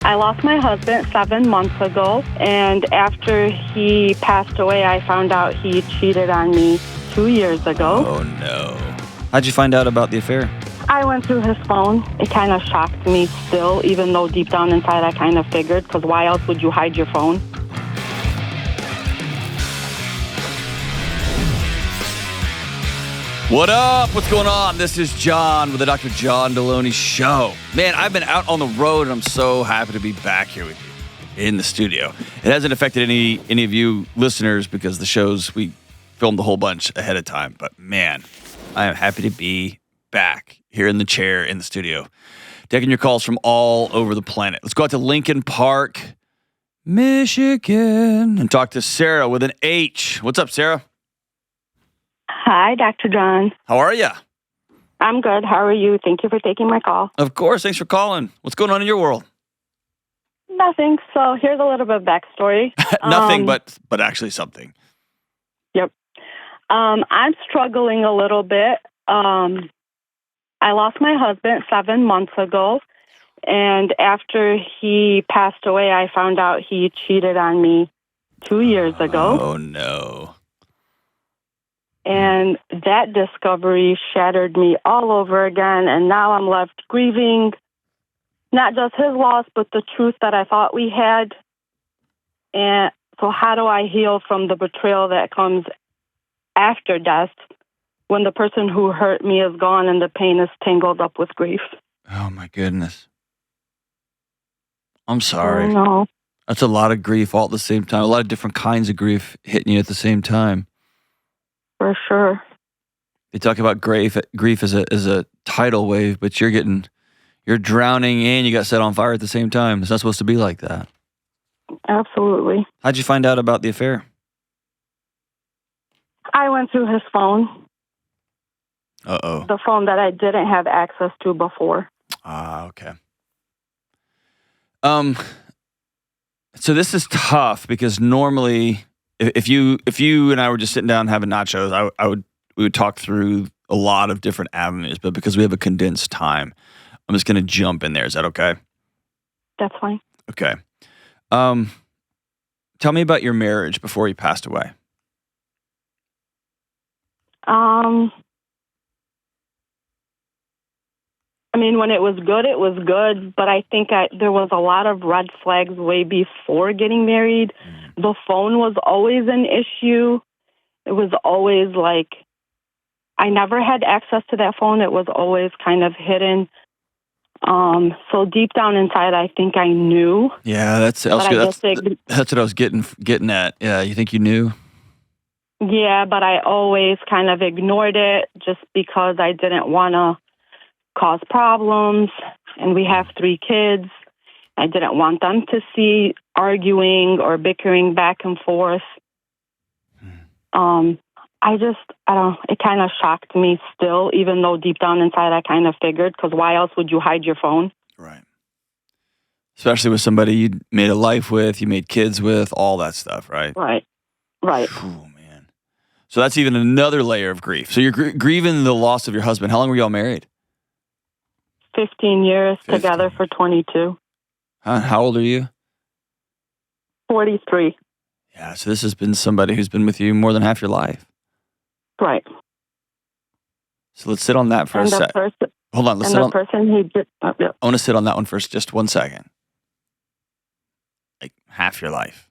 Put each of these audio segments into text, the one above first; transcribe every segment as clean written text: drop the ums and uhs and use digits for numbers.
I lost my husband 7 months ago, and after he passed away, I found out he cheated on me 2 years ago. Oh, no. How'd you find out about the affair? I went through his phone. It kind of shocked me still, even though deep down inside I kind of figured, because why else would you hide your phone? What up? What's going on? This is John with the Dr. John Delony Show. Man, I've been out on the road, and I'm so happy to be back here with you in the studio. It hasn't affected any of you listeners because the shows, we filmed a whole bunch ahead of time. But man, I am happy to be back here in the chair in the studio, taking your calls from all over the planet. Let's go out to Lincoln Park, Michigan, and talk to Sarah with an H. What's up, Sarah? Hi, Dr. John. How are you? I'm good. How are you? Thank you for taking my call. Of course. Thanks for calling. What's going on in your world? Nothing. So here's a little bit of backstory. Nothing, but actually something. Yep. I'm struggling a little bit. I lost my husband 7 months ago, and after he passed away, I found out he cheated on me 2 years ago. Oh, no. And that discovery shattered me all over again, and now I'm left grieving not just his loss, but the truth that I thought we had. And so how do I heal from the betrayal that comes after death when the person who hurt me is gone and the pain is tangled up with grief? Oh, my goodness. I'm sorry. No. That's a lot of grief all at the same time. A lot of different kinds of grief hitting you at the same time. For sure. They talk about grief as a tidal wave, but you're drowning and you got set on fire at the same time. It's not supposed to be like that. Absolutely. How'd you find out about the affair? I went through his phone. Uh-oh. The phone that I didn't have access to before. Okay. So this is tough because normally if you and I were just sitting down having nachos, we would talk through a lot of different avenues, but because we have a condensed time, I'm just going to jump in there. Is that okay? That's fine. Okay. Tell me about your marriage before he passed away. I mean, when it was good, but I think there was a lot of red flags way before getting married. The phone was always an issue. It was always like, I never had access to that phone. It was always kind of hidden. So deep down inside, I think I knew. Yeah, that's what I was getting at. Yeah, you think you knew? Yeah, but I always kind of ignored it just because I didn't want to cause problems. And we have 3 kids. I didn't want them to see arguing or bickering back and forth. I don't, it kind of shocked me still, even though deep down inside I kind of figured, because why else would you hide your phone? Right. Especially with somebody you made a life with, you made kids with, all that stuff, right? Right. Oh, man. So that's even another layer of grief. So you're grieving the loss of your husband. How long were y'all married? 15 years, together for 22. How old are you? 43. Yeah, so this has been somebody who's been with you more than half your life. Right. So let's sit on that for a sec. Hold on. I want to sit on that one for just 1 second. Like half your life.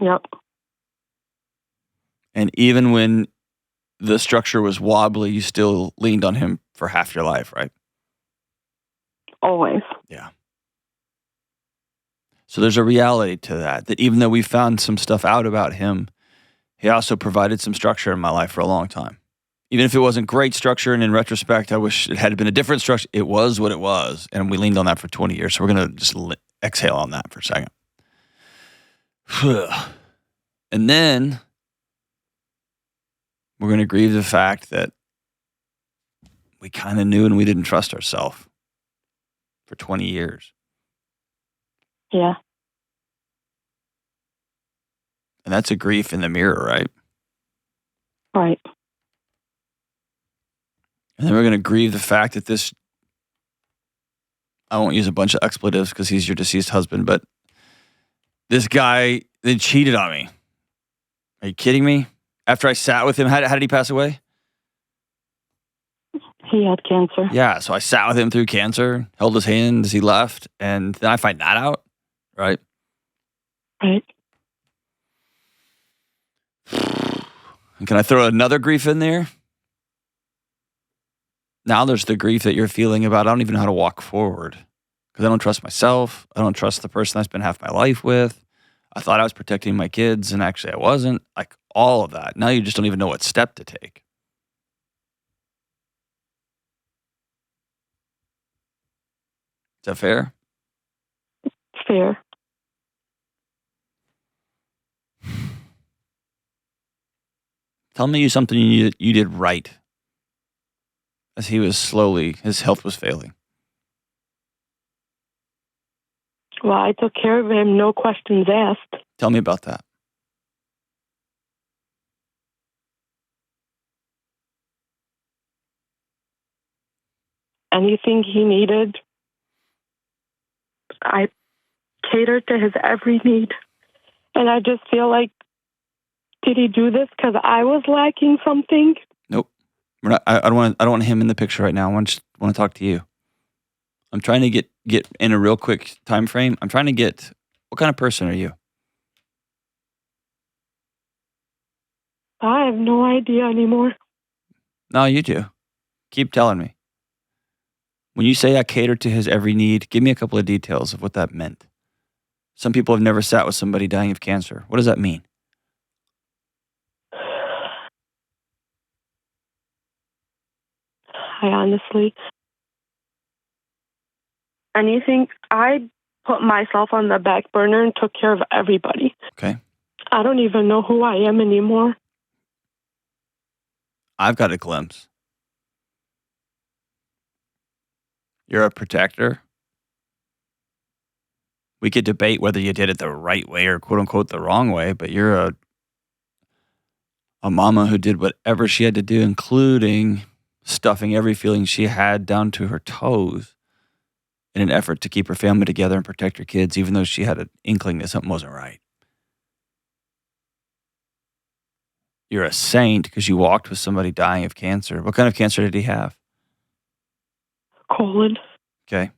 Yep. And even when the structure was wobbly, you still leaned on him for half your life, right? Always. Yeah. So there's a reality to that even though we found some stuff out about him, he also provided some structure in my life for a long time. Even if it wasn't great structure, and in retrospect, I wish it had been a different structure, it was what it was, and we leaned on that for 20 years. So we're going to just exhale on that for a second. And then we're going to grieve the fact that we kind of knew and we didn't trust ourselves for 20 years. Yeah. And that's a grief in the mirror, right? Right. And then we're going to grieve the fact that this, I won't use a bunch of expletives because he's your deceased husband, but this guy, they cheated on me. Are you kidding me? After I sat with him, how did he pass away? He had cancer. Yeah, so I sat with him through cancer, held his hand as he left, and then I find that out, right? Right. And can I throw another grief in there? Now there's the grief that you're feeling about, I don't even know how to walk forward because I don't trust myself. I don't trust the person I spent half my life with. I thought I was protecting my kids, and actually I wasn't. Like all of that. Now you just don't even know what step to take. Is that fair? Fair. Tell me something you did right as he was his health was failing. Well, I took care of him, no questions asked. Tell me about that. Anything he needed, I catered to his every need. And I just feel like, did he do this because I was lacking something? Nope. We're not, I don't want him in the picture right now. I want to talk to you. I'm trying to get in a real quick time frame. I'm trying to get, what kind of person are you? I have no idea anymore. No, you do. Keep telling me. When you say I catered to his every need, give me a couple of details of what that meant. Some people have never sat with somebody dying of cancer. What does that mean? I honestly, I put myself on the back burner and took care of everybody. Okay. I don't even know who I am anymore. I've got a glimpse. You're a protector. We could debate whether you did it the right way or quote unquote the wrong way, but you're a mama who did whatever she had to do, including stuffing every feeling she had down to her toes in an effort to keep her family together and protect her kids, even though she had an inkling that something wasn't right. You're a saint because you walked with somebody dying of cancer. What kind of cancer did he have? Colon. Okay.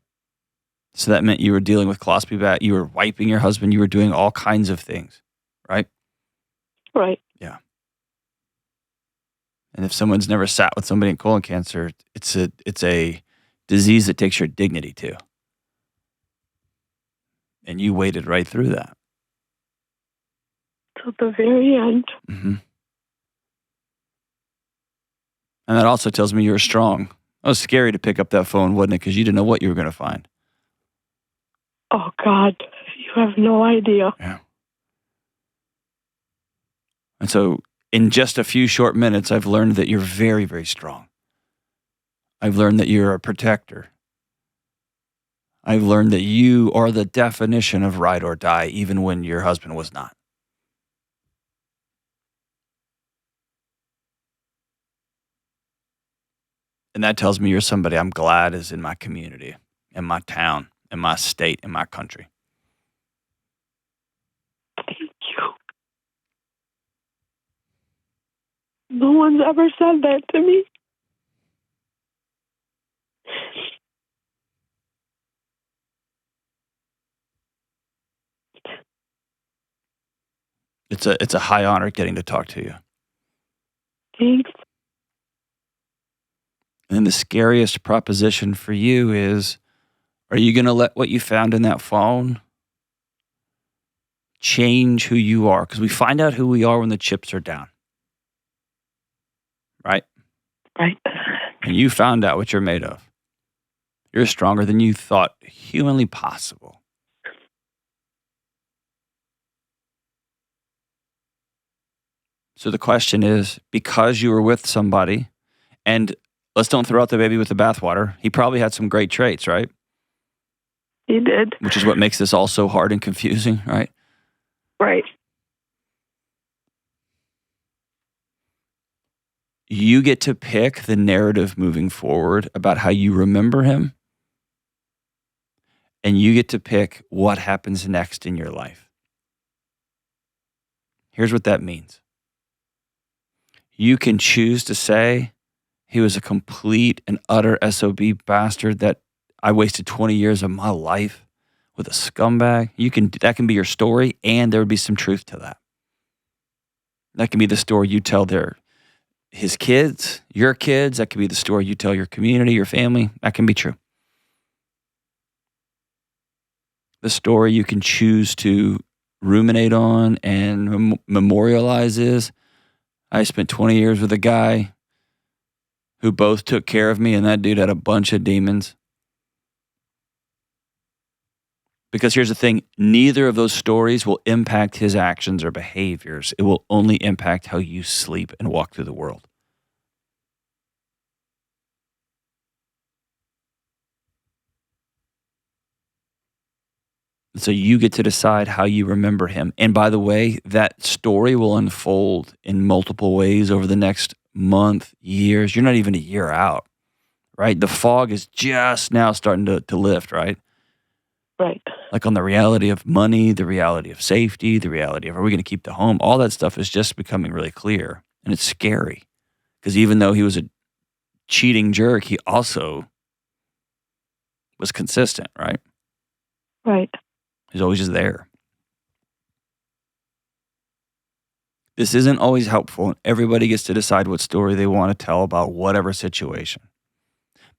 So that meant you were dealing with colostomy bag, you were wiping your husband, you were doing all kinds of things, right? Right. Yeah. And if someone's never sat with somebody in colon cancer, it's a disease that takes your dignity too. And you waded right through that. Till the very end. Mm-hmm. And that also tells me you're strong. It was scary to pick up that phone, wasn't it? Because you didn't know what you were going to find. Oh, God. You have no idea. Yeah. And so in just a few short minutes, I've learned that you're very, very strong. I've learned that you're a protector. I've learned that you are the definition of ride or die, even when your husband was not. And that tells me you're somebody I'm glad is in my community, in my town, in my state, in my country. Thank you. No one's ever said that to me. It's a high honor getting to talk to you. Thanks. And the scariest proposition for you is, are you going to let what you found in that phone change who you are? Because we find out who we are when the chips are down. Right? Right. And you found out what you're made of. You're stronger than you thought humanly possible. So the question is, because you were with somebody, and let's don't throw out the baby with the bathwater, he probably had some great traits, right? He did. Which is what makes this all so hard and confusing, right? Right. You get to pick the narrative moving forward about how you remember him. and you get to pick what happens next in your life. Here's what that means. You can choose to say he was a complete and utter SOB bastard that I wasted 20 years of my life with a scumbag. That can be your story, and there would be some truth to that. That can be the story you tell his kids, your kids. That could be the story you tell your community, your family. That can be true. The story you can choose to ruminate on and memorialize is, I spent 20 years with a guy who both took care of me, and that dude had a bunch of demons. Because here's the thing, neither of those stories will impact his actions or behaviors. It will only impact how you sleep and walk through the world. So you get to decide how you remember him. And by the way, that story will unfold in multiple ways over the next month, years. You're not even a year out, right? The fog is just now starting to lift, right? Right. Like on the reality of money, the reality of safety, the reality of, are we going to keep the home? All that stuff is just becoming really clear. And it's scary. Because even though he was a cheating jerk, he also was consistent, right? Right. He's always just there. This isn't always helpful. Everybody gets to decide what story they want to tell about whatever situation.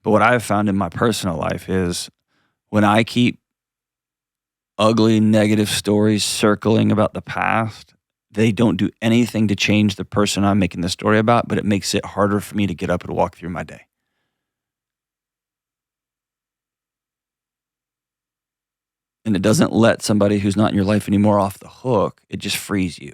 But what I've found in my personal life is when I keep ugly, negative stories circling about the past, they don't do anything to change the person I'm making the story about, but it makes it harder for me to get up and walk through my day. And it doesn't let somebody who's not in your life anymore off the hook. It just frees you.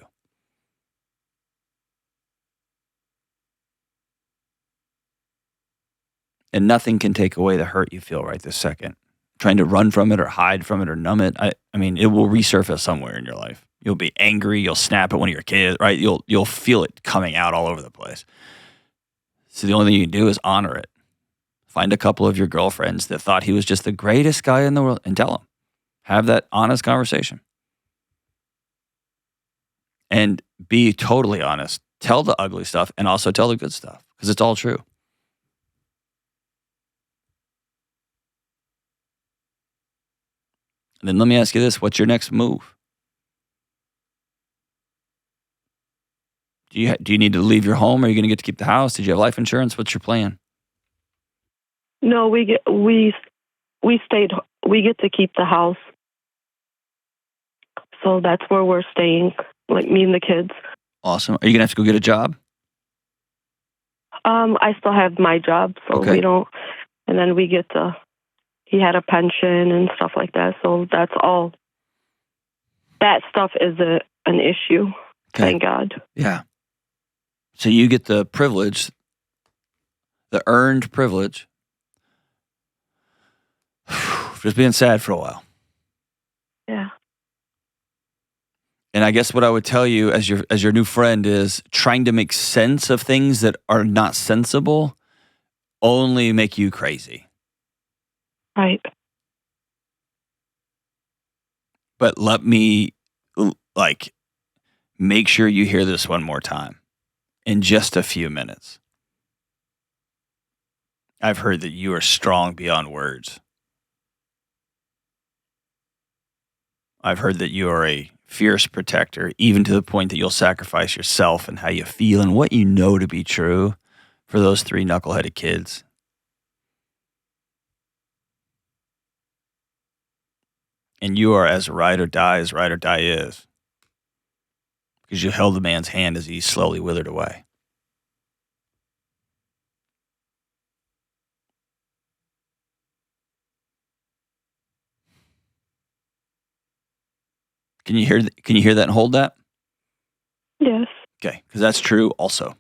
And nothing can take away the hurt you feel right this second. Trying to run from it or hide from it or numb it. I mean, it will resurface somewhere in your life. You'll be angry. You'll snap at one of your kids, right? You'll feel it coming out all over the place. So the only thing you can do is honor it. Find a couple of your girlfriends that thought he was just the greatest guy in the world and tell them. Have that honest conversation. And be totally honest. Tell the ugly stuff and also tell the good stuff because it's all true. And then let me ask you this. What's your next move? Do you need to leave your home? Are you going to get to keep the house? Did you have life insurance? What's your plan? No, we get to keep the house. So that's where we're staying, like me and the kids. Awesome. Are you going to have to go get a job? I still have my job, so okay. We don't. And then he had a pension and stuff like that. So that's all. That stuff isn't an issue. Okay. Thank God. Yeah. So you get the privilege, the earned privilege, just being sad for a while. Yeah. And I guess what I would tell you as your new friend is trying to make sense of things that are not sensible only make you crazy. Right. But let me make sure you hear this one more time in just a few minutes. I've heard that you are strong beyond words. I've heard that you are a fierce protector, even to the point that you'll sacrifice yourself and how you feel and what you know to be true for those 3 knuckleheaded kids. And you are as ride or die as ride or die is. Because you held the man's hand as he slowly withered away. Can you hear that and hold that? Yes. Okay, because that's true also.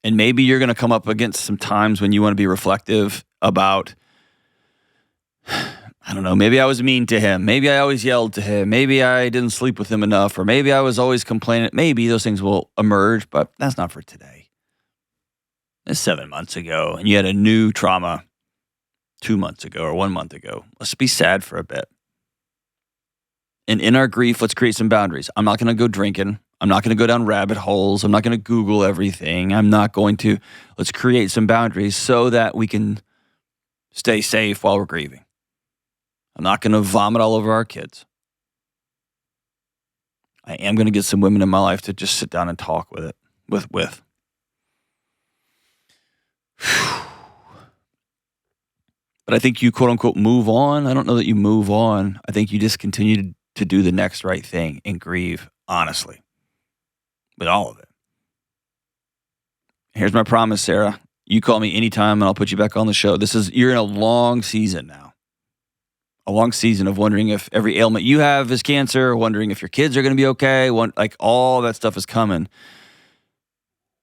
And maybe you're going to come up against some times when you want to be reflective about, I don't know, maybe I was mean to him. Maybe I always yelled to him. Maybe I didn't sleep with him enough. Or maybe I was always complaining. Maybe those things will emerge, but that's not for today. It's 7 months ago, and you had a new trauma 2 months ago or 1 month ago. Let's be sad for a bit. And in our grief, let's create some boundaries. I'm not going to go drinking. I'm not going to go down rabbit holes. I'm not going to Google everything. Let's create some boundaries so that we can stay safe while we're grieving. I'm not going to vomit all over our kids. I am going to get some women in my life to just sit down and talk with. But I think you, quote unquote, move on. I don't know that you move on. I think you just continue to do the next right thing and grieve honestly with all of it. Here's my promise, Sarah. You call me anytime and I'll put you back on the show. You're in a long season now. A long season of wondering if every ailment you have is cancer, wondering if your kids are going to be okay. Like all that stuff is coming.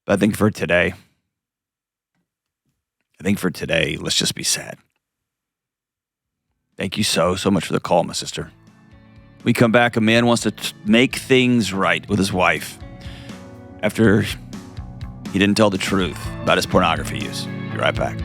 But I think for today, let's just be sad. Thank you so much for the call, my sister. We come back, a man wants to make things right with his wife after he didn't tell the truth about his pornography use. Be right back.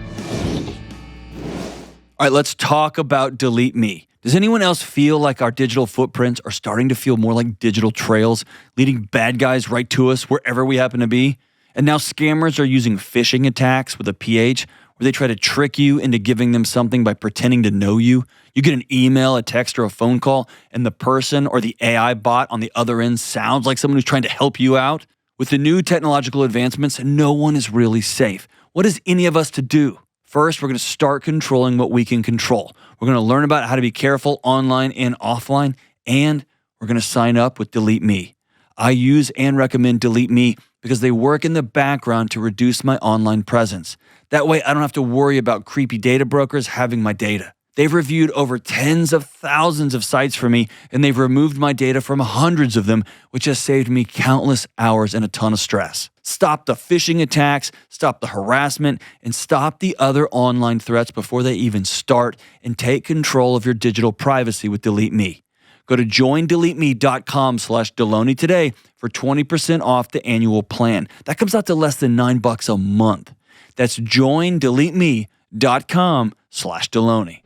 All right, let's talk about Delete Me. Does anyone else feel like our digital footprints are starting to feel more like digital trails, leading bad guys right to us wherever we happen to be? And now scammers are using phishing attacks with a PH, where they try to trick you into giving them something by pretending to know you. You get an email, a text, or a phone call, and the person or the AI bot on the other end sounds like someone who's trying to help you out. With the new technological advancements, no one is really safe. What is any of us to do? First, we're going to start controlling what we can control. We're going to learn about how to be careful online and offline, and we're going to sign up with Delete Me. I use and recommend Delete Me because they work in the background to reduce my online presence. That way, I don't have to worry about creepy data brokers having my data. They've reviewed over tens of thousands of sites for me, and they've removed my data from hundreds of them, which has saved me countless hours and a ton of stress. Stop the phishing attacks, stop the harassment, and stop the other online threats before they even start, and take control of your digital privacy with Delete Me. Go to joindeleteme.com/Delony today for 20% off the annual plan. That comes out to less than $9 a month. That's joindeleteme.com/Delony.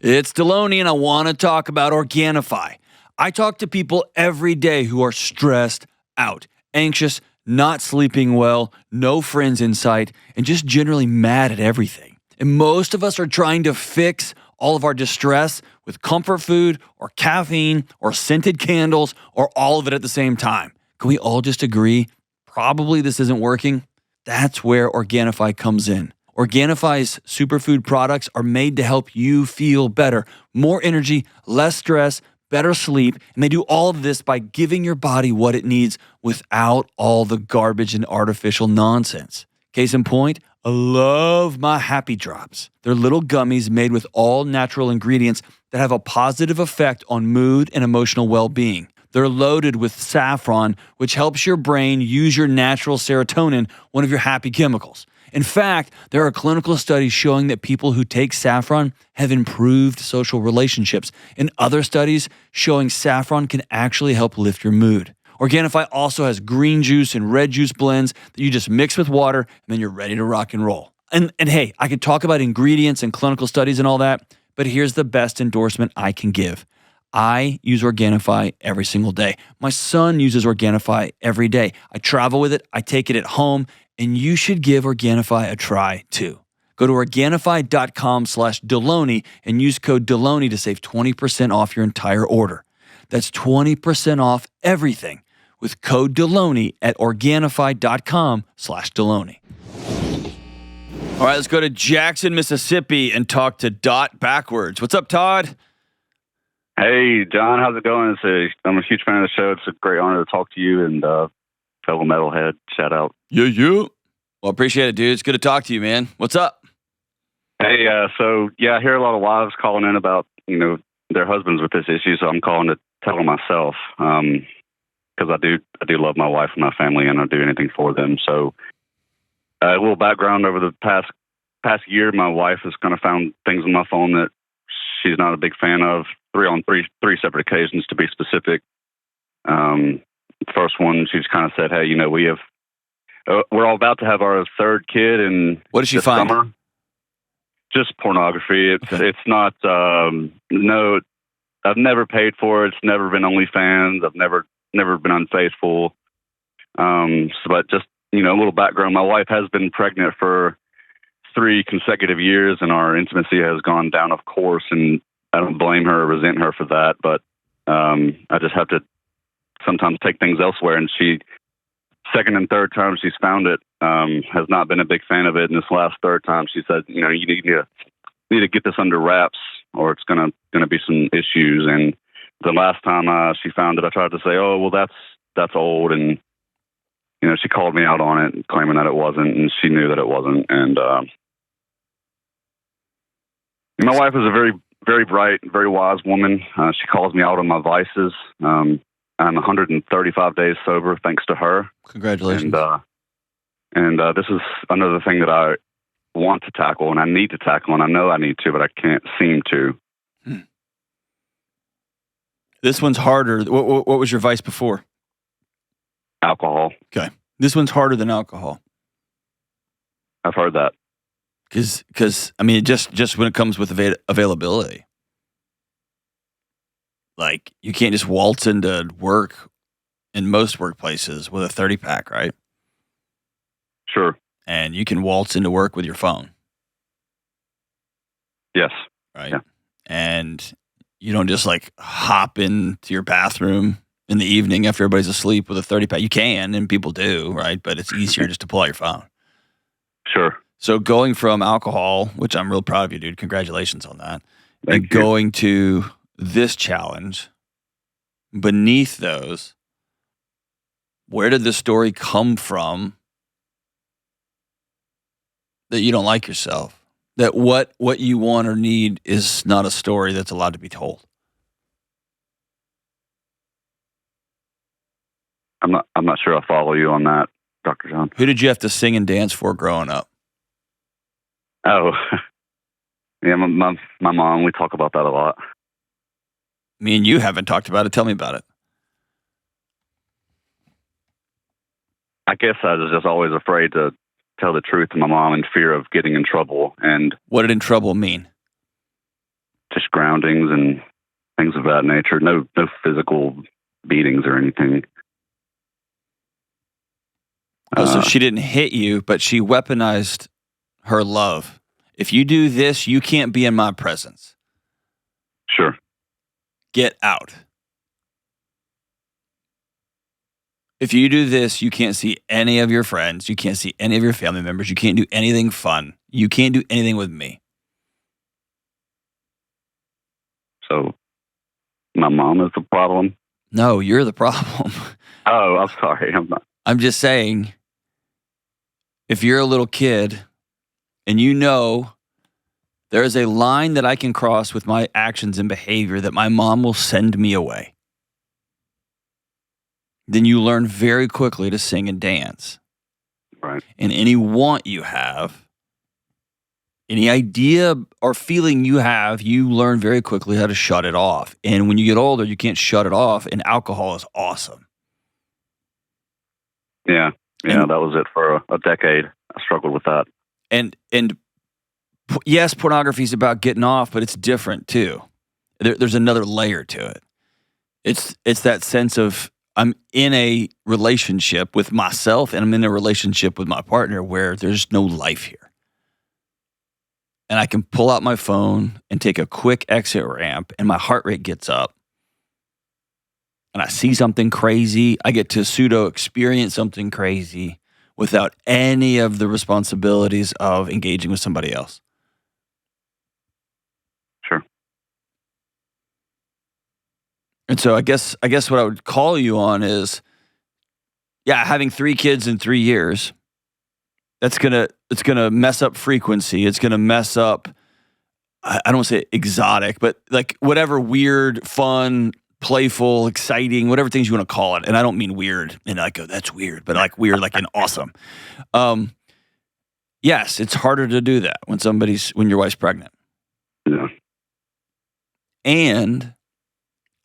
It's Delony, and I want to talk about Organifi. I talk to people every day who are stressed out, anxious, not sleeping well, no friends in sight, and just generally mad at everything. And most of us are trying to fix all of our distress with comfort food or caffeine or scented candles or all of it at the same time. Can we all just agree? Probably this isn't working. That's where Organifi comes in. Organifi's superfood products are made to help you feel better, more energy, less stress, better sleep, and they do all of this by giving your body what it needs without all the garbage and artificial nonsense. Case in point, I love my Happy Drops. They're little gummies made with all natural ingredients that have a positive effect on mood and emotional well-being. They're loaded with saffron, which helps your brain use your natural serotonin, one of your happy chemicals. In fact, there are clinical studies showing that people who take saffron have improved social relationships, and other studies showing saffron can actually help lift your mood. Organifi also has green juice and red juice blends that you just mix with water, and then you're ready to rock and roll. And hey, I could talk about ingredients and clinical studies and all that, but here's the best endorsement I can give. I use Organifi every single day. My son uses Organifi every day. I travel with it. I take it at home. And you should give Organifi a try too. Go to Organifi.com/Delony and use code Delony to save 20% off your entire order. That's 20% off everything with code Delony at Organifi.com/Delony. All right, let's go to Jackson, Mississippi and talk to Dot backwards. What's up, Todd? Hey, John, how's it going? I'm a huge fan of the show. It's a great honor to talk to you and fellow metalhead. Shout out. Yeah. Well, appreciate it, dude. It's good to talk to you, man. What's up? Hey, I hear a lot of wives calling in about, their husbands with this issue, so I'm calling to tell them myself, because I do love my wife and my family, and I'll do anything for them. So a little background: over the past year, my wife has kind of found things on my phone that she's not a big fan of, three separate occasions to be specific. First one, she's kind of said, "Hey, we're all about to have our third kid in what did she find? Summer." Just pornography. It's not. No, I've never paid for it. It's never been OnlyFans. I've never been unfaithful. But just a little background. My wife has been pregnant for 3 consecutive years, and our intimacy has gone down, of course. And I don't blame her or resent her for that. But I just have to sometimes take things elsewhere. And she, second and third time she's found it, has not been a big fan of it. And this last third time, she said, you need to get this under wraps, or it's gonna be some issues. And the last time she found it, I tried to say, oh, well, that's old, and she called me out on it, claiming that it wasn't, and she knew that it wasn't. And my wife is a very, very bright, very wise woman. She calls me out on my vices. I'm 135 days sober, thanks to her. Congratulations. And this is another thing that I want to tackle, and I need to tackle, and I know I need to, but I can't seem to. This one's harder. What was your vice before? Alcohol. Okay. This one's harder than alcohol. I've heard that. Because I mean, just when it comes with availability. Like, you can't just waltz into work in most workplaces with a 30-pack, right? Sure. And you can waltz into work with your phone. Yes. Right? Yeah. And you don't just like hop into your bathroom in the evening after everybody's asleep with a 30-pack. You can, and people do, right? But it's easier just to pull out your phone. Sure. So going from alcohol, which I'm real proud of you, dude. Congratulations on that. Thank and you. Going to this challenge, beneath those, where did this story come from that you don't like yourself? That what you want or need is not a story that's allowed to be told? I'm not sure I follow you on that, Dr. John. Who did you have to sing and dance for growing up? Oh, yeah, my mom. We talk about that a lot. Me and you haven't talked about it. Tell me about it. I guess I was just always afraid to tell the truth to my mom in fear of getting in trouble. And what did in trouble mean? Just groundings and things of that nature. No physical beatings or anything. Oh, so she didn't hit you, but she weaponized her love. If you do this, you can't be in my presence. Sure. Get out. If you do this, you can't see any of your friends. You can't see any of your family members. You can't do anything fun. You can't do anything with me. So my mom is the problem? No, you're the problem. Oh, I'm sorry. I'm not. I'm just saying, if you're a little kid and you know there is a line that I can cross with my actions and behavior that my mom will send me away, then you learn very quickly to sing and dance. Right. And any want you have, any idea or feeling you have, you learn very quickly how to shut it off. And when you get older, you can't shut it off, and alcohol is awesome. Yeah, that was it for a decade. I struggled with that. And yes, pornography is about getting off, but it's different too. There's another layer to it. It's that sense of I'm in a relationship with myself and I'm in a relationship with my partner where there's no life here. And I can pull out my phone and take a quick exit ramp and my heart rate gets up. And I see something crazy. I get to pseudo experience something crazy without any of the responsibilities of engaging with somebody else. Sure. And so I guess what I would call you on is, having 3 kids in 3 years, it's gonna mess up frequency. It's gonna mess up, I don't want to say exotic, but like whatever weird, fun, playful, exciting, whatever things you want to call it. And I don't mean weird and like, oh, that's weird, but like weird, like an awesome. Yes, it's harder to do that when your wife's pregnant. Yeah. And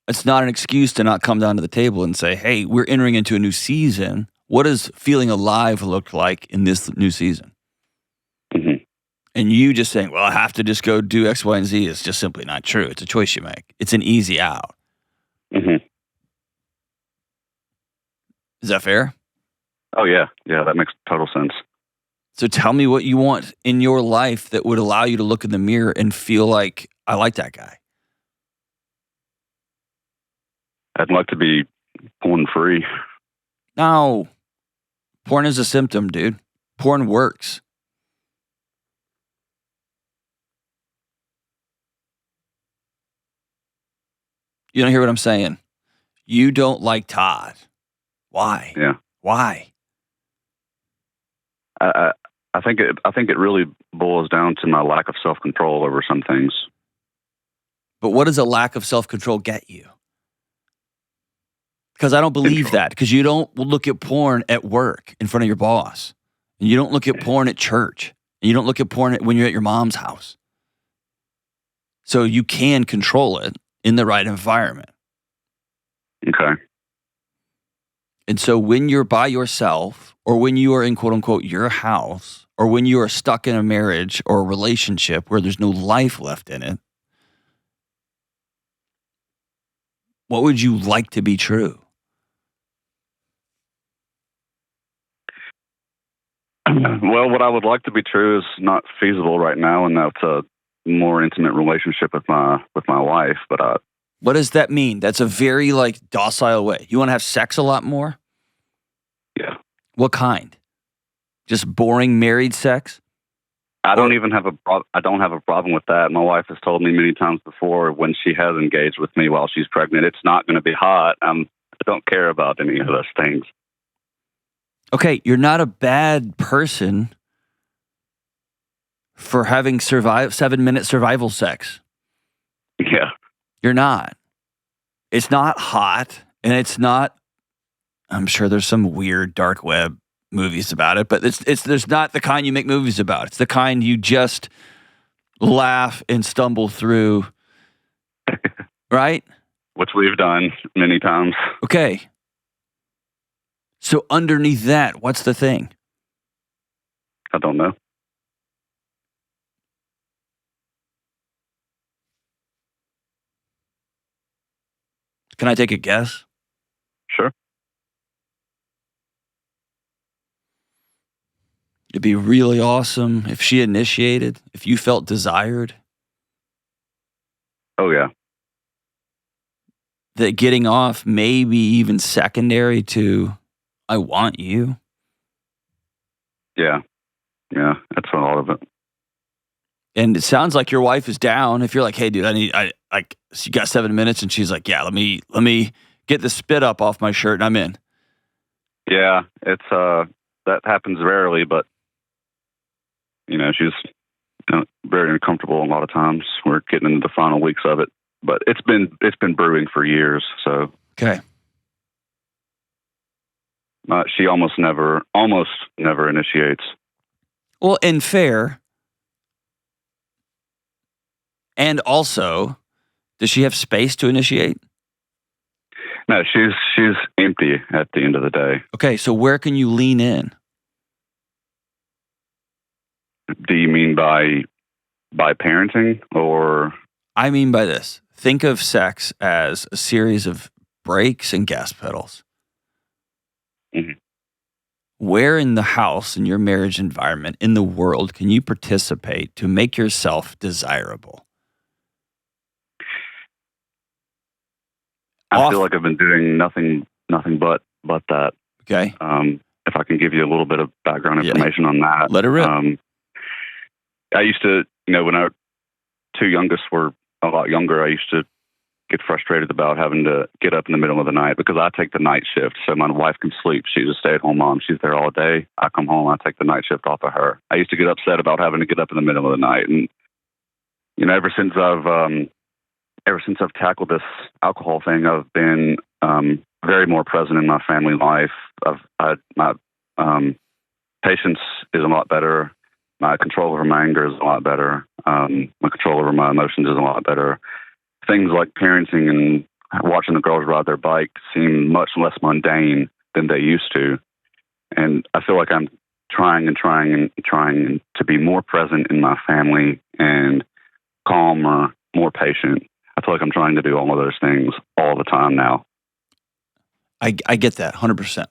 it's not an excuse to not come down to the table and say, hey, we're entering into a new season. What does feeling alive look like in this new season? Mm-hmm. And you just saying, well, I have to just go do X, Y, and Z is just simply not true. It's a choice you make. It's an easy out. Mm-hmm. Is that fair? Oh, yeah. Yeah, that makes total sense. So tell me what you want in your life that would allow you to look in the mirror and feel like, I like that guy. I'd like to be porn-free. No. Porn is a symptom, dude. Porn works. You don't hear what I'm saying? You don't like Todd. Why? Yeah. Why? I think it really boils down to my lack of self-control over some things. But what does a lack of self-control get you? Because I don't believe that. Because you don't look at porn at work in front of your boss. And you don't look at porn at church. And you don't look at porn when you're at your mom's house. So you can control it in the right environment. Okay. And so when you're by yourself, or when you are in quote unquote your house, or when you are stuck in a marriage or a relationship where there's no life left in it, what would you like to be true? Well, what I would like to be true is not feasible right now, and that's a more intimate relationship with my wife. But what does that mean? That's a very docile way. You want to have sex a lot more? Yeah. What kind? Just boring married sex? I don't have a problem with that. My wife has told me many times before when she has engaged with me while she's pregnant, it's not going to be hot. I don't care about any of those things. Okay, you're not a bad person for having 7-minute survival sex. Yeah. You're not. It's not hot, and it's not, I'm sure there's some weird dark web movies about it, but there's not the kind you make movies about. It's the kind you just laugh and stumble through, right? Which we've done many times. Okay. So underneath that, what's the thing? I don't know. Can I take a guess? Sure. It'd be really awesome if she initiated, if you felt desired. Oh, yeah. That getting off may be even secondary to, I want you. Yeah. Yeah, that's a lot of it. And it sounds like your wife is down. If you're like, hey, dude, she got 7 minutes, and she's like, yeah, let me get the spit up off my shirt, and I'm in. Yeah, it's that happens rarely, but she's very uncomfortable a lot of times. We're getting into the final weeks of it, but it's been brewing for years. So okay, she almost never initiates. Well, and fair. And also, does she have space to initiate? No, she's empty at the end of the day. Okay, so where can you lean in? Do you mean by parenting, or? I mean by this. Think of sex as a series of brakes and gas pedals. Mm-hmm. Where in the house, in your marriage environment, in the world, can you participate to make yourself desirable? I feel like I've been doing nothing but that. Okay. If I can give you a little bit of background information on that. Let it rip. I used to, when our two youngest were a lot younger, I used to get frustrated about having to get up in the middle of the night because I take the night shift so my wife can sleep. She's a stay-at-home mom. She's there all day. I come home, I take the night shift off of her. I used to get upset about having to get up in the middle of the night. And, ever since I've tackled this alcohol thing, I've been very more present in my family life. My patience is a lot better. My control over my anger is a lot better. My control over my emotions is a lot better. Things like parenting and watching the girls ride their bike seem much less mundane than they used to. And I feel like I'm trying to be more present in my family and calmer, more patient. I feel like I'm trying to do all of those things all the time now. I get that 100%.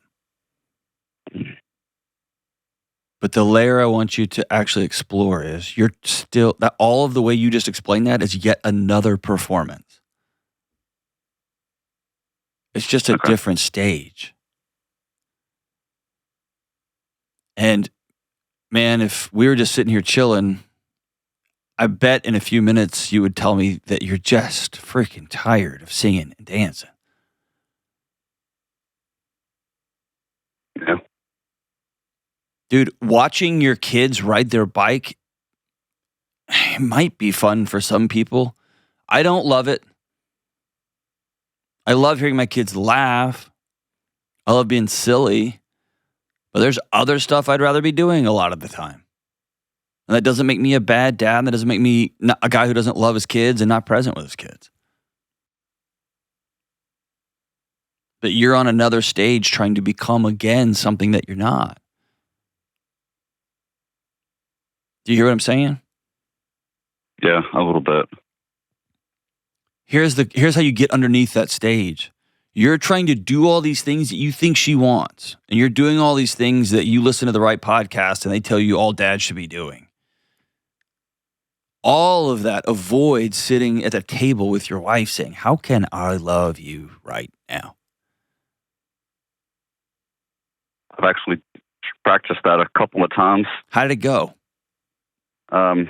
But the layer I want you to actually explore is you're still, that all of the way you just explained that is yet another performance. It's just a different stage. And man, if we were just sitting here chilling, I bet in a few minutes you would tell me that you're just freaking tired of singing and dancing. Yeah. Dude, watching your kids ride their bike, it might be fun for some people. I don't love it. I love hearing my kids laugh. I love being silly. But there's other stuff I'd rather be doing a lot of the time. And that doesn't make me a bad dad. And that doesn't make me a guy who doesn't love his kids and not present with his kids. But you're on another stage trying to become again something that you're not. Do you hear what I'm saying? Yeah, a little bit. Here's how you get underneath that stage. You're trying to do all these things that you think she wants. And you're doing all these things that you listen to the right podcast and they tell you all dads should be doing. All of that avoids sitting at the table with your wife saying, how can I love you right now? I've actually practiced that a couple of times. How did it go? I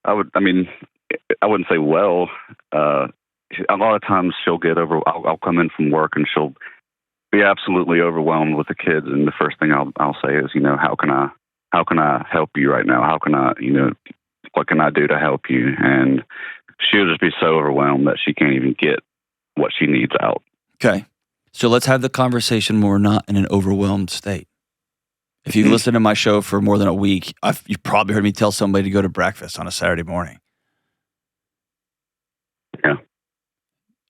wouldn't say well. A lot of times she'll get I'll come in from work and she'll be absolutely overwhelmed with the kids. And the first thing I'll say is, how can I help you right now? How can I, what can I do to help you? And she'll just be so overwhelmed that she can't even get what she needs out. Okay. So let's have the conversation when we're not in an overwhelmed state. If you listen to my show for more than a week, you've probably heard me tell somebody to go to breakfast on a Saturday morning. Yeah.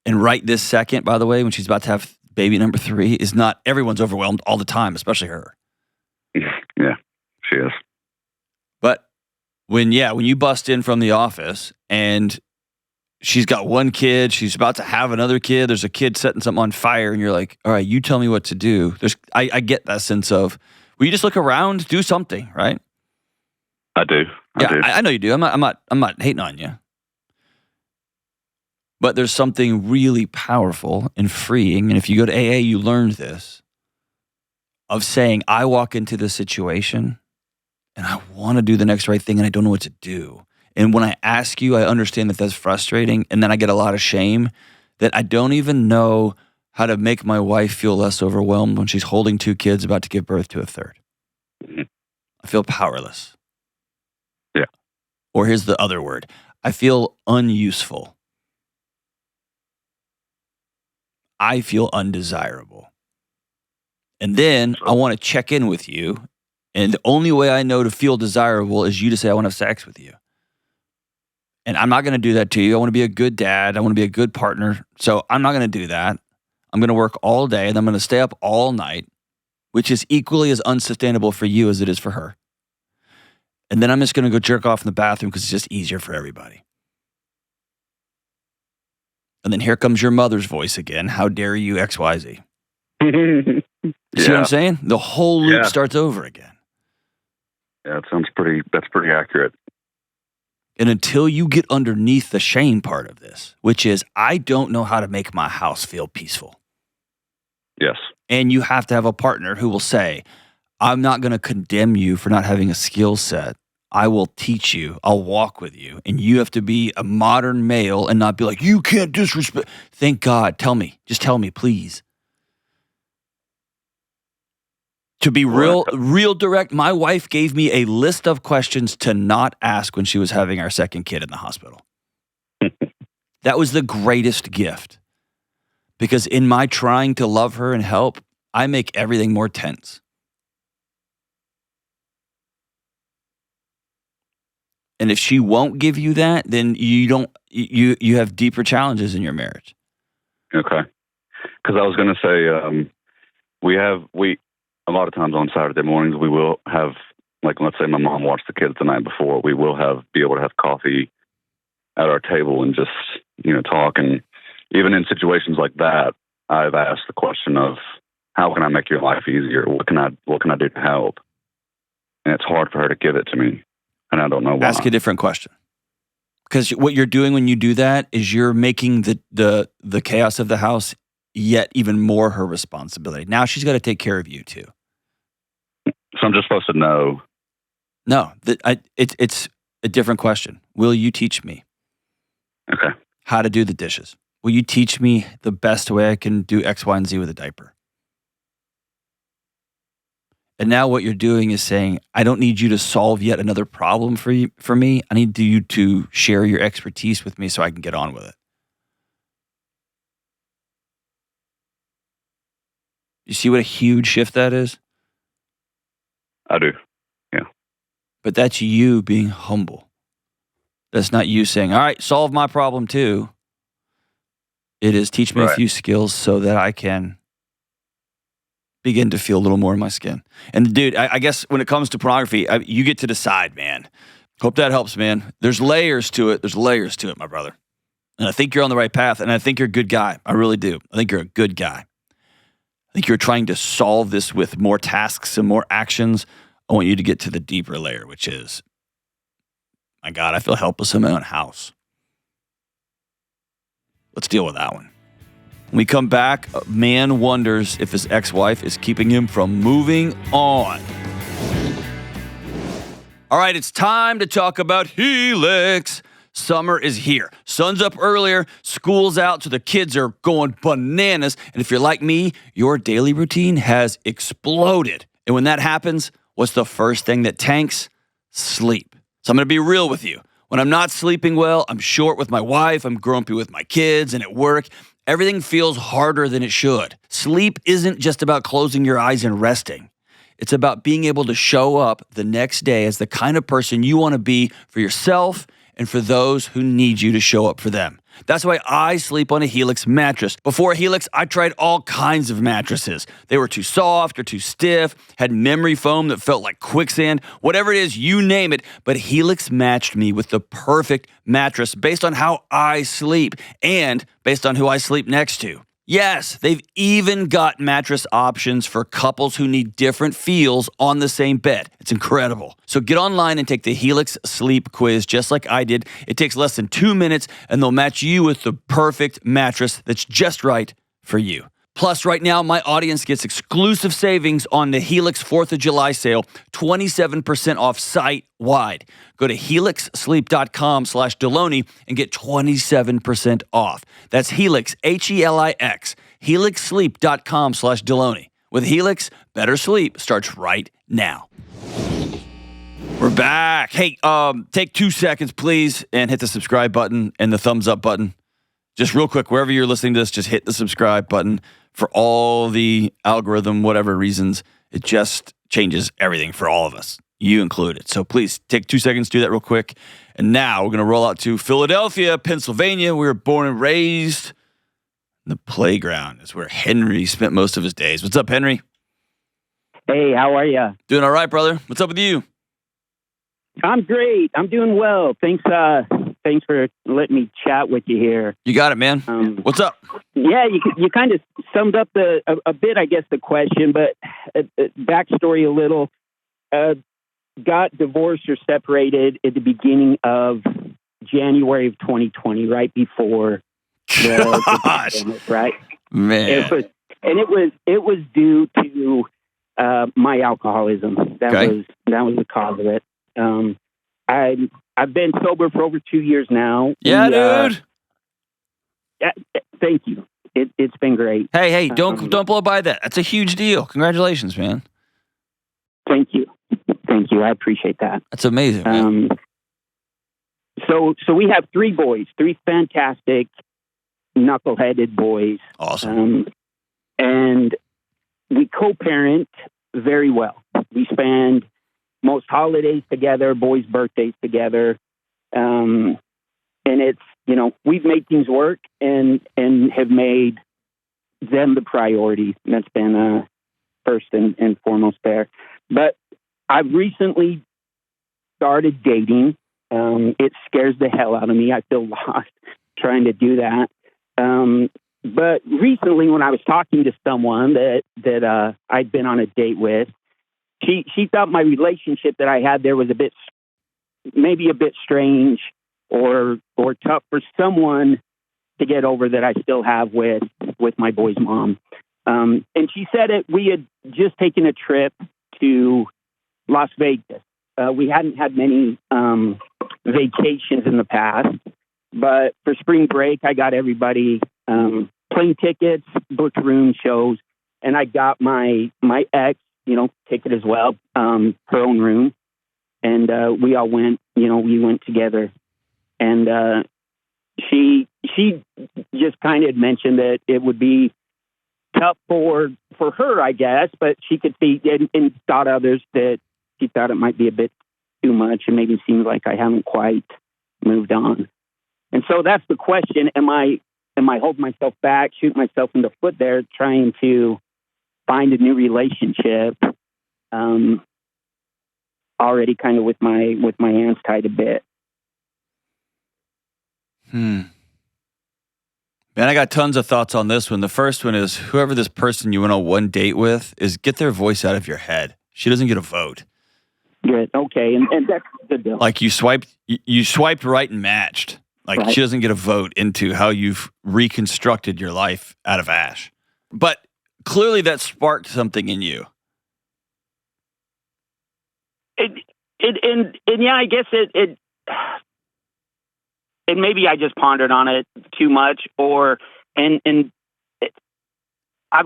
And right this second, by the way, when she's about to have baby number 3, is not everyone's overwhelmed all the time, especially her. Yeah, she is. But when you bust in from the office and she's got one kid, she's about to have another kid, there's a kid setting something on fire, and you're like, all right, you tell me what to do. I get that sense of, will you just look around, do something, right? I do. I know you do. I'm not hating on you. But there's something really powerful and freeing, and if you go to AA, you learned this, of saying, I walk into this situation, and I want to do the next right thing, and I don't know what to do. And when I ask you, I understand that that's frustrating, and then I get a lot of shame that I don't even know how to make my wife feel less overwhelmed when she's holding 2 kids about to give birth to a third. Mm-hmm. I feel powerless. Yeah. Or here's the other word. I feel unuseful. I feel undesirable. And then I want to check in with you. And the only way I know to feel desirable is you to say, I want to have sex with you. And I'm not going to do that to you. I want to be a good dad. I want to be a good partner. So I'm not going to do that. I'm going to work all day and I'm going to stay up all night, which is equally as unsustainable for you as it is for her. And then I'm just going to go jerk off in the bathroom because it's just easier for everybody. And then here comes your mother's voice again. How dare you, XYZ? See what I'm saying? The whole loop starts over again. Yeah, that's pretty accurate. And until you get underneath the shame part of this, which is, I don't know how to make my house feel peaceful. Yes. And you have to have a partner who will say, I'm not going to condemn you for not having a skill set. I will teach you. I'll walk with you. And you have to be a modern male and not be like, you can't disrespect. Thank God. Tell me. Just tell me, please. To be real direct, my wife gave me a list of questions to not ask when she was having our second kid in the hospital. That was the greatest gift. Because in my trying to love her and help, I make everything more tense. And if she won't give you that, then you have deeper challenges in your marriage. Okay. Because I was going to say, a lot of times on Saturday mornings, we will have, like, let's say my mom watched the kids the night before, we will be able to have coffee at our table and just, talk. And even in situations like that, I've asked the question of, how can I make your life easier? What can I do to help? And it's hard for her to give it to me, and I don't know why. Ask a different question. Because what you're doing when you do that is you're making the chaos of the house yet even more her responsibility. Now she's got to take care of you too. So I'm just supposed to know. No, it's a different question. Will you teach me? Okay. How to do the dishes? Will you teach me the best way I can do X, Y, and Z with a diaper? And now what you're doing is saying, I don't need you to solve yet another problem for me. I need you to share your expertise with me so I can get on with it. You see what a huge shift that is? I do. Yeah. But that's you being humble. That's not you saying, all right, solve my problem too. It is teach me a few skills so that I can begin to feel a little more in my skin. And dude, I guess when it comes to pornography, you get to decide, man. Hope that helps, man. There's layers to it. There's layers to it, my brother. And I think you're on the right path. And I think you're a good guy. I really do. I think you're a good guy. I think you're trying to solve this with more tasks and more actions. I want you to get to the deeper layer, which is, my God, I feel helpless in my own house. Let's deal with that one. When we come back, a man wonders if his ex-wife is keeping him from moving on. All right, it's time to talk about Helix. Summer is here. Sun's up earlier, school's out, so the kids are going bananas. And if you're like me, your daily routine has exploded. And when that happens, what's the first thing that tanks? Sleep. So I'm going to be real with you. When I'm not sleeping well, I'm short with my wife, I'm grumpy with my kids, and at work, everything feels harder than it should. Sleep isn't just about closing your eyes and resting. It's about being able to show up the next day as the kind of person you want to be for yourself and for those who need you to show up for them. That's why I sleep on a Helix mattress. Before Helix, I tried all kinds of mattresses. They were too soft or too stiff, had memory foam that felt like quicksand, whatever it is, you name it. But Helix matched me with the perfect mattress based on how I sleep and based on who I sleep next to. Yes, they've even got mattress options for couples who need different feels on the same bed. It's incredible. So get online and take the Helix Sleep Quiz just like I did. It takes less than 2 minutes, and they'll match you with the perfect mattress that's just right for you. Plus, right now, my audience gets exclusive savings on the Helix 4th of July sale, 27% off site-wide. Go to helixsleep.com/Delony and get 27% off. That's Helix, Helix, helixsleep.com/Delony. With Helix, better sleep starts right now. We're back. Hey, take 2 seconds, please, and hit the subscribe button and the thumbs up button. Just real quick, wherever you're listening to this, just hit the subscribe button. For all the algorithm, whatever reasons, it just changes everything for all of us, you included. So please take 2 seconds to do that real quick. And now we're going to roll out to Philadelphia, Pennsylvania. We were born and raised. The playground is where Henry spent most of his days. What's up, Henry? Hey, how are you? Doing all right, brother. What's up with you? I'm great. I'm doing well. Thanks for letting me chat with you here. You got it, man. What's up? Yeah, you kind of summed up a bit, I guess, the question, but backstory a little. Got divorced or separated at the beginning of January of 2020, right before the pandemic, right? Man. It was due to my alcoholism. That was the cause of it. I've been sober for over 2 years now. Yeah, dude. Thank you. It's been great. Hey, don't blow by that. That's a huge deal. Congratulations, man. Thank you. I appreciate that. That's amazing, man. So we have 3 boys, 3 fantastic knuckleheaded boys. Awesome. And we co-parent very well. We spend most holidays together, boys' birthdays together. And it's, we've made things work and have made them the priority. That's been first and foremost there. But I've recently started dating. It scares the hell out of me. I feel lost trying to do that. But recently, when I was talking to someone that I'd been on a date with, she thought my relationship that I had there was maybe a bit strange or tough for someone to get over that I still have with my boy's mom. And she said we had just taken a trip to Las Vegas. We hadn't had many vacations in the past, but for spring break, I got everybody plane tickets, booked room shows, and I got my ex, ticket as well, her own room, and we all went. We went together, and she just kind of mentioned that it would be tough for her, I guess, but she could see and thought others that she thought it might be a bit too much, and maybe seems like I haven't quite moved on. And so that's the question: Am I holding myself back, shooting myself in the foot there, trying to find a new relationship? Already kind of with my hands tied a bit. Man, I got tons of thoughts on this one. The first one is whoever this person you went on one date with is, get their voice out of your head. She doesn't get a vote. Good. Okay. And that's the deal. Like you swiped right and matched. Like right. She doesn't get a vote into how you've reconstructed your life out of ash. But clearly that sparked something in you. And yeah, I guess it maybe I just pondered on it too much, I've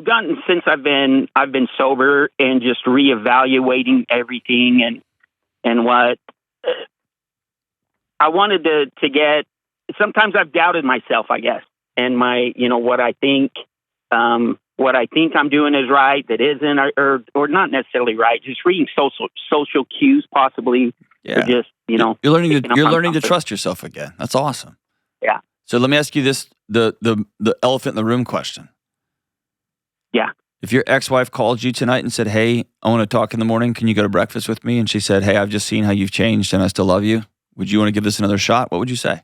gotten, since I've been sober and just reevaluating everything and what I wanted to get. Sometimes I've doubted myself, I guess, and my what I think I'm doing is right, that isn't, or not necessarily right. Just reading social cues, possibly. Yeah. Or just you're learning to trust yourself again. That's awesome. Yeah. So let me ask you this: the elephant in the room question. Yeah. If your ex-wife called you tonight and said, "Hey, I want to talk in the morning. Can you go to breakfast with me?" And she said, "Hey, I've just seen how you've changed, and I still love you. Would you want to give this another shot?" What would you say?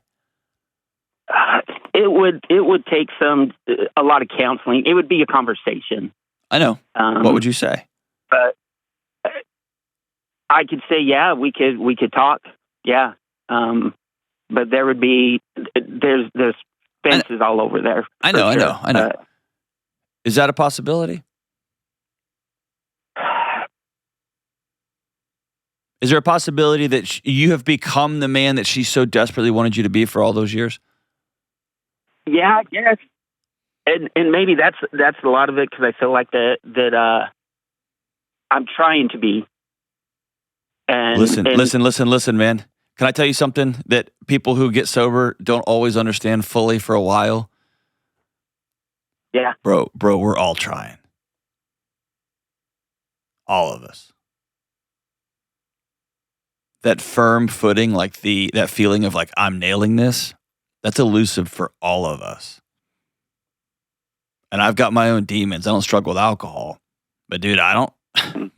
It would take a lot of counseling. It would be a conversation. I know. What would you say? But I could say, yeah, we could talk. Yeah. But there's fences all over there. I know. Is that a possibility? Is there a possibility that you have become the man that she so desperately wanted you to be for all those years? Yeah, I guess. And maybe that's a lot of it, because I feel like that I'm trying to be. And listen, man. Can I tell you something that people who get sober don't always understand fully for a while? Yeah. Bro, we're all trying. All of us. That firm footing, like that feeling of like, I'm nailing this, that's elusive for all of us. And I've got my own demons. I don't struggle with alcohol. But dude,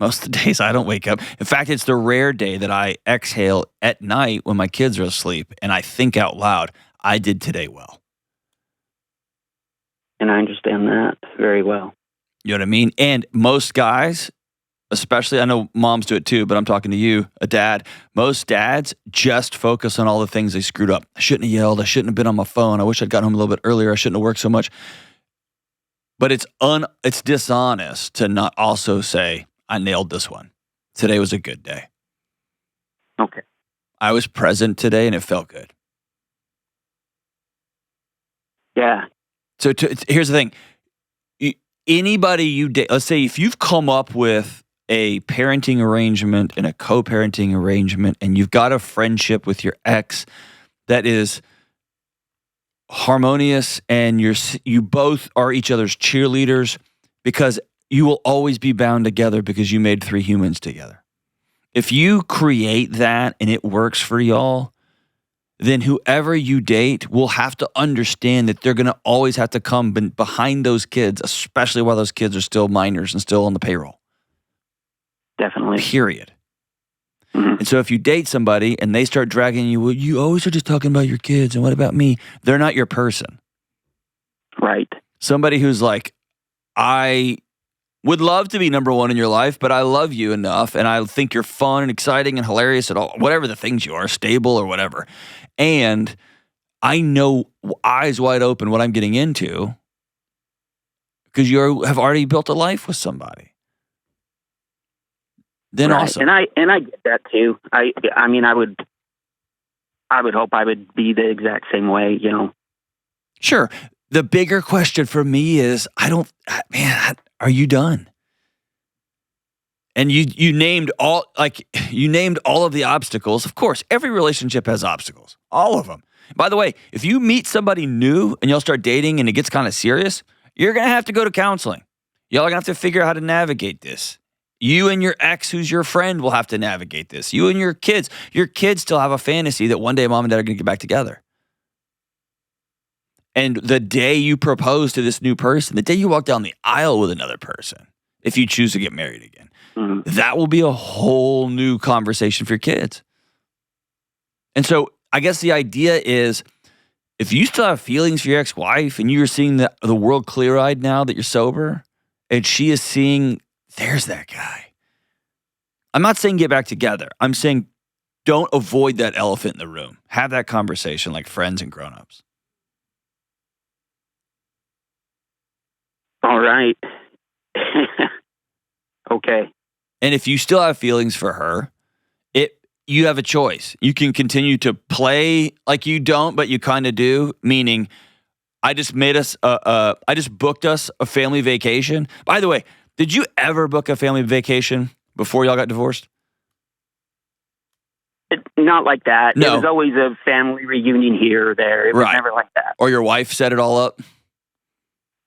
most of the days I don't wake up. In fact, it's the rare day that I exhale at night when my kids are asleep and I think out loud, I did today well. And I understand that very well. You know what I mean? And most guys, especially, I know moms do it too, but I'm talking to you, a dad. Most dads just focus on all the things they screwed up. I shouldn't have yelled. I shouldn't have been on my phone. I wish I'd gotten home a little bit earlier. I shouldn't have worked so much. But it's dishonest to not also say, I nailed this one. Today was a good day. Okay. I was present today and it felt good. Yeah. So here's the thing. Anybody you date, let's say if you've come up with a parenting arrangement and a co-parenting arrangement and you've got a friendship with your ex that is harmonious and you both are each other's cheerleaders, because you will always be bound together because you made three humans together. If you create that and it works for y'all, then whoever you date will have to understand that they're going to always have to come behind those kids, especially while those kids are still minors and still on the payroll. Definitely. Period. Mhm. And so if you date somebody and they start dragging you, well, you always are just talking about your kids and what about me? They're not your person. Right. Somebody who's like, I would love to be number one in your life, but I love you enough and I think you're fun and exciting and hilarious and all, whatever the things you are, stable or whatever. And I know eyes wide open what I'm getting into because you have already built a life with somebody. Then right. awesome. And I get that too. I mean, I would hope I would be the exact same way, you know. Sure. The bigger question for me is, are you done? And you named all of the obstacles. Of course, every relationship has obstacles. All of them. By the way, if you meet somebody new and y'all start dating and it gets kind of serious, you're going to have to go to counseling. Y'all are going to have to figure out how to navigate this. You and your ex, who's your friend, will have to navigate this. You and your kids still have a fantasy that one day mom and dad are going to get back together. And the day you propose to this new person, the day you walk down the aisle with another person, if you choose to get married again, that will be a whole new conversation for your kids. And so I guess the idea is, if you still have feelings for your ex-wife and you're seeing the world clear-eyed now that you're sober, and she is seeing, there's that guy. I'm not saying get back together. I'm saying don't avoid that elephant in the room. Have that conversation like friends and grown-ups. All right. Okay. And if you still have feelings for her, you have a choice. You can continue to play like you don't, but you kind of do. Meaning, I just booked us a family vacation. By the way, did you ever book a family vacation before y'all got divorced? Not like that. No. It was always a family reunion here or there. It was never like that. Or your wife set it all up?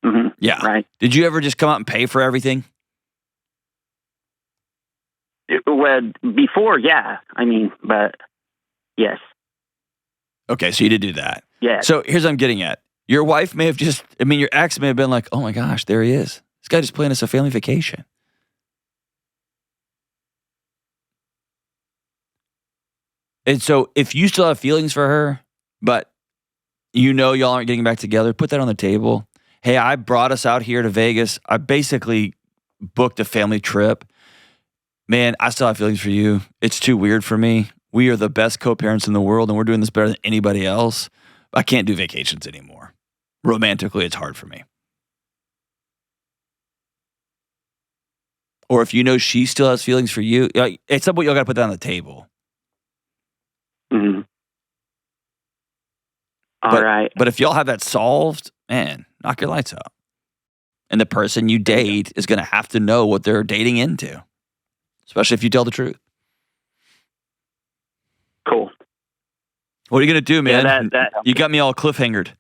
Mm-hmm. Yeah. Right. Did you ever just come out and pay for everything? Well, before, yeah. I mean, but yes. Okay, so you did do that. Yeah. So here's what I'm getting at. Your wife may have your ex may have been like, oh my gosh, there he is. This guy just planned us a family vacation. And so if you still have feelings for her, but you know y'all aren't getting back together, put that on the table. Hey, I brought us out here to Vegas. I basically booked a family trip. Man, I still have feelings for you. It's too weird for me. We are the best co-parents in the world, and we're doing this better than anybody else. I can't do vacations anymore. Romantically, it's hard for me. Or if you know she still has feelings for you, it's something y'all got to put that on the table. Mm-hmm. All right. But if y'all have that solved, man, knock your lights out. And the person you date is going to have to know what they're dating into, especially if you tell the truth. Cool. What are you going to do, man? Yeah, that you got me all cliffhangered.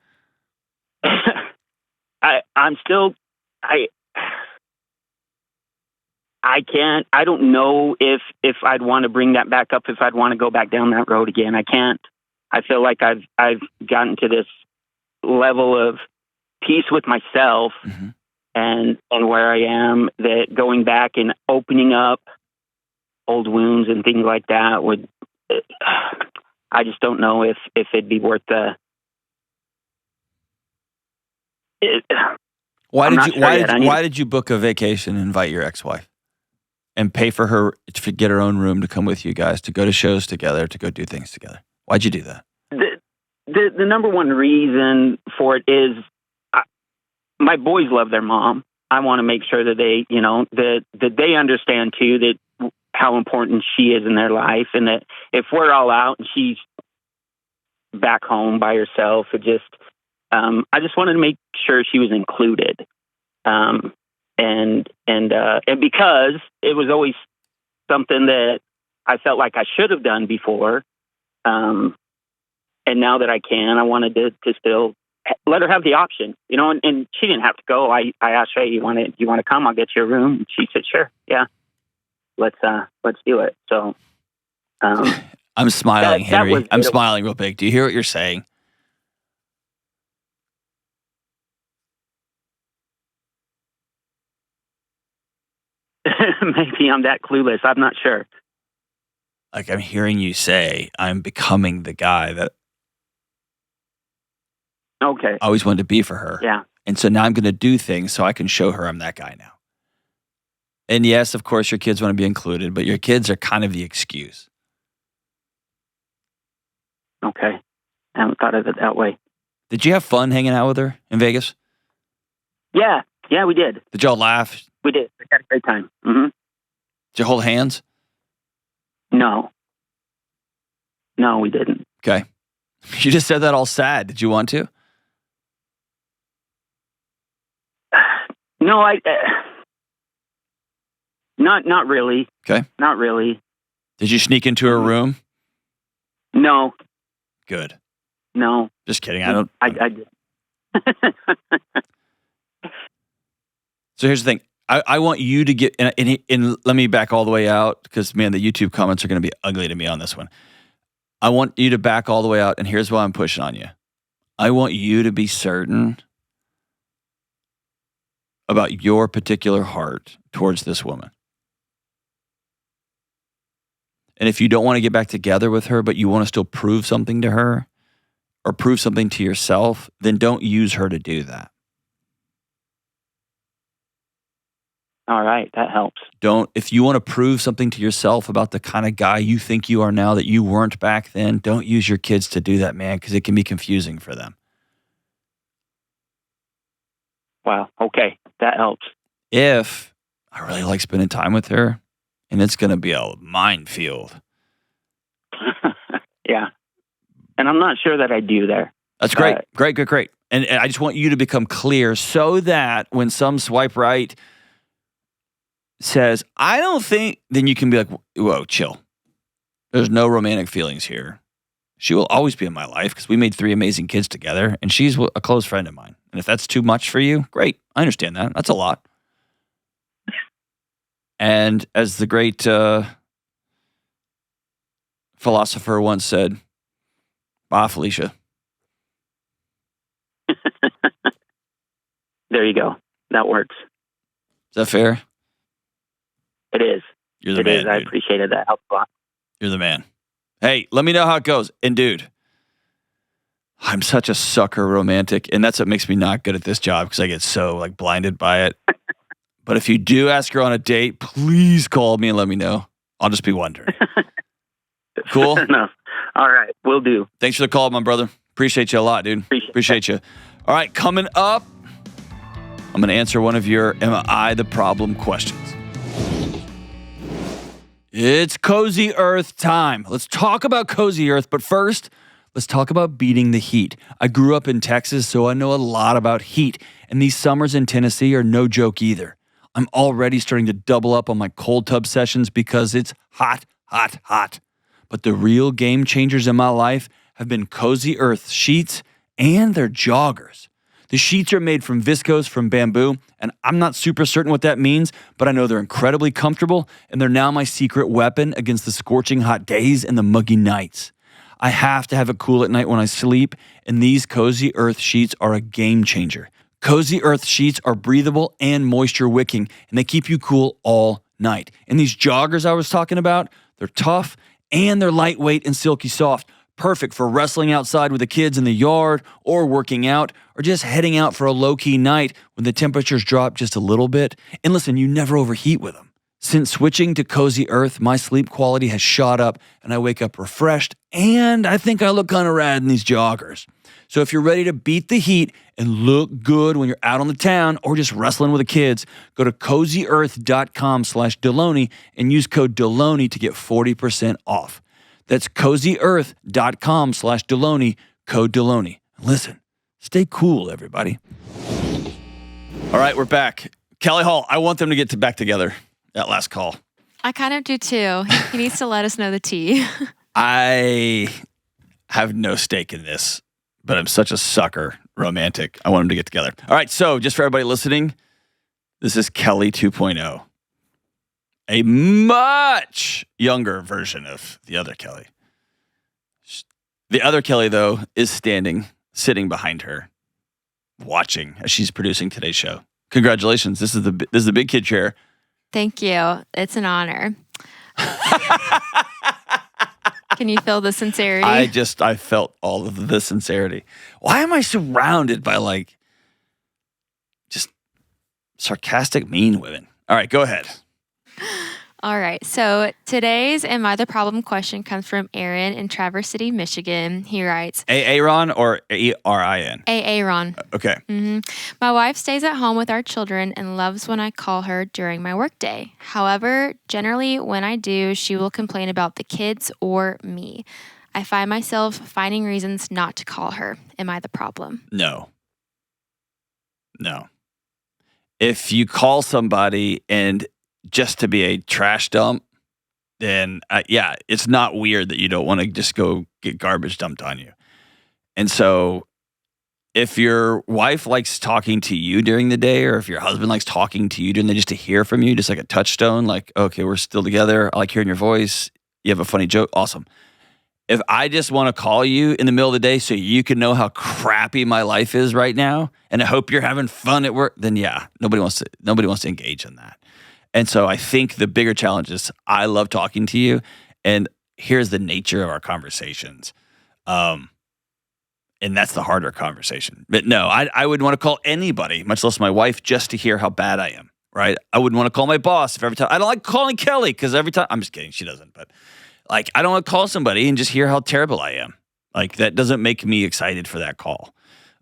I don't know if I'd want to bring that back up, if I'd want to go back down that road again. I can't. I feel like I've gotten to this level of peace with myself and where I am, that going back and opening up old wounds and things like that would, I just don't know if it'd be worth the. Why did you book a vacation and invite your ex-wife and pay for her to get her own room to come with you guys, to go to shows together, to go do things together? Why'd you do that? The number one reason for it is my boys love their mom. I want to make sure that they, that they understand too, that how important she is in their life, and that if we're all out and she's back home by herself, I just wanted to make sure she was included. And because it was always something that I felt like I should have done before. And now that I can, I wanted to still let her have the option, and she didn't have to go. I asked her, you want to come? I'll get you a room. And she said, sure. Yeah. Let's do it. So, I'm smiling, Henry. I'm smiling real big. Do you hear what you're saying? Maybe I'm that clueless. I'm not sure. Like, I'm hearing you say, I'm becoming the guy that Okay. I always wanted to be for her. Yeah. And so now I'm going to do things so I can show her I'm that guy now. And yes, of course, your kids want to be included, but your kids are kind of the excuse. Okay. I haven't thought of it that way. Did you have fun hanging out with her in Vegas? Yeah. Yeah, we did. Did y'all laugh? We did. We had a great time. Mm-hmm. Did you hold hands? No. No, we didn't. Okay. You just said that all sad. Did you want to? No, not really. Okay. Not really. Did you sneak into her room? No. Good. No. Just kidding. I don't. I did. So here's the thing. I want you to get, and let me back all the way out because, man, the YouTube comments are going to be ugly to me on this one. I want you to back all the way out, and here's why I'm pushing on you. I want you to be certain about your particular heart towards this woman. And if you don't want to get back together with her, but you want to still prove something to her or prove something to yourself, then don't use her to do that. All right, that helps. If you want to prove something to yourself about the kind of guy you think you are now that you weren't back then, don't use your kids to do that, man, because it can be confusing for them. Wow, okay, that helps. If I really like spending time with her, and it's going to be a minefield. Yeah, and I'm not sure that I do there. That's great, great. And I just want you to become clear so that when some swipe right says, I don't think, then you can be like, whoa, chill. There's no romantic feelings here. She will always be in my life because we made 3 amazing kids together, and she's a close friend of mine. And if that's too much for you, great. I understand that. That's a lot. And as the great philosopher once said, bye, Felicia. There you go. That works. Is that fair? It is. You're the man. Is. I appreciated that. Helped a lot. You're the man. Hey, let me know how it goes. And dude, I'm such a sucker romantic, and that's what makes me not good at this job because I get so blinded by it. But if you do ask her on a date, please call me and let me know. I'll just be wondering. Cool? Fair enough. All right, will do. Thanks for the call, my brother. Appreciate you a lot, dude. Appreciate you. All right, coming up, I'm going to answer one of your Am I the Problem questions. It's Cozy Earth time. Let's talk about Cozy Earth, but first, let's talk about beating the heat. I grew up in Texas, so I know a lot about heat, and these summers in Tennessee are no joke either. I'm already starting to double up on my cold tub sessions because it's hot, hot, hot. But the real game changers in my life have been Cozy Earth sheets and their joggers. The sheets are made from viscose from bamboo, and I'm not super certain what that means, but I know they're incredibly comfortable, and they're now my secret weapon against the scorching hot days and the muggy nights. I have to have it cool at night when I sleep, and these Cozy Earth sheets are a game changer. Cozy Earth sheets are breathable and moisture wicking, and they keep you cool all night. And these joggers I was talking about, they're tough, and they're lightweight and silky soft. Perfect for wrestling outside with the kids in the yard or working out or just heading out for a low-key night when the temperatures drop just a little bit. And listen, you never overheat with them. Since switching to Cozy Earth, my sleep quality has shot up and I wake up refreshed and I think I look kind of rad in these joggers. So if you're ready to beat the heat and look good when you're out on the town or just wrestling with the kids, go to CozyEarth.com/Delony and use code Delony to get 40% off. That's CozyEarth.com/Delony, code Delony. Listen, stay cool, everybody. All right, we're back. Kelly Hall, I want them to get back together. That last call. I kind of do too. He needs to let us know the tea. I have no stake in this, but I'm such a sucker romantic. I want them to get together. All right, so just for everybody listening, this is Kelly 2.0. A much younger version of the other Kelly. The other Kelly, though, is sitting behind her, watching as she's producing today's show. Congratulations. This is the big kid chair. Thank you. It's an honor. Can you feel the sincerity? I felt all of the sincerity. Why am I surrounded by like just sarcastic, mean women? All right, go ahead. All right. So today's Am I the Problem question comes from Aaron in Traverse City, Michigan. He writes, Aaron or Arin? Aaron. Okay. My wife stays at home with our children and loves when I call her during my workday. However, generally when I do, she will complain about the kids or me. I find myself finding reasons not to call her. Am I the problem? No. If you call somebody and just to be a trash dump, then yeah, it's not weird that you don't want to just go get garbage dumped on you. And so if your wife likes talking to you during the day, or if your husband likes talking to you during the day just to hear from you, just like a touchstone, like, okay, we're still together. I like hearing your voice. You have a funny joke. Awesome. If I just want to call you in the middle of the day so you can know how crappy my life is right now, and I hope you're having fun at work, then yeah, nobody wants to engage in that. And so I think the bigger challenge is I love talking to you, and here's the nature of our conversations. And that's the harder conversation. But no, I wouldn't want to call anybody, much less my wife, just to hear how bad I am, right? I wouldn't want to call my boss if every time, I don't like calling Kelly because every time, I'm just kidding, she doesn't, but like, I don't want to call somebody and just hear how terrible I am. Like, that doesn't make me excited for that call.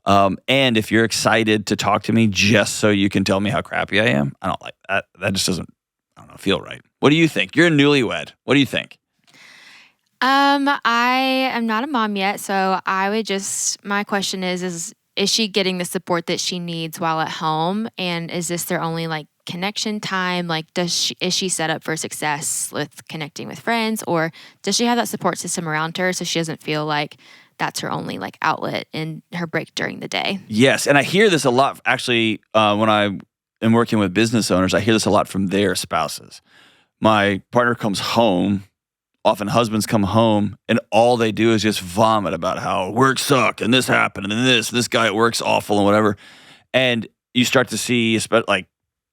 And if you're excited to talk to me just so you can tell me how crappy I am, I don't like that. That just doesn't, I don't know, feel right. What do you think? You're a newlywed. What do you think? I am not a mom yet, so I would just, my question is she getting the support that she needs while at home? And is this their only like connection time? Like, is she set up for success with connecting with friends, or does she have that support system around her so she doesn't feel like that's her only like outlet in her break during the day? Yes. And I hear this a lot, actually, when I am working with business owners, I hear this a lot from their spouses. My partner comes home, often husbands come home, and all they do is just vomit about how work sucked and this happened and this guy at work's awful and whatever. And you start to see, like,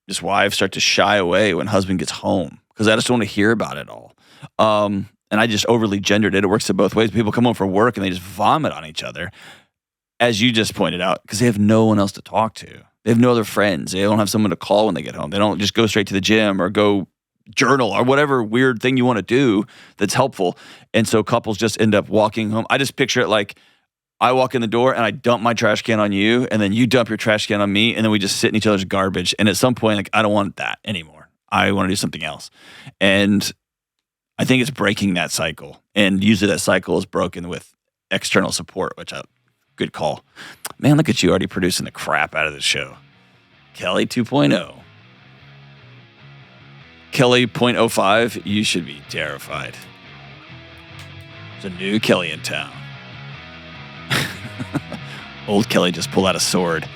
just wives start to shy away when husband gets home because I just don't want to hear about it all. And I just overly gendered it. It works in both ways. People come home from work and they just vomit on each other, as you just pointed out, because they have no one else to talk to. They have no other friends. They don't have someone to call when they get home. They don't just go straight to the gym or go journal or whatever weird thing you want to do that's helpful. And so couples just end up walking home. I just picture it like I walk in the door and I dump my trash can on you, and then you dump your trash can on me, and then we just sit in each other's garbage. And at some point, like, I don't want that anymore. I want to do something else. And I think it's breaking that cycle. And usually that cycle is broken with external support, good call. Man, look at you already producing the crap out of this show. Kelly 2.0. Kelly 0.05, you should be terrified. There's a new Kelly in town. Old Kelly just pulled out a sword.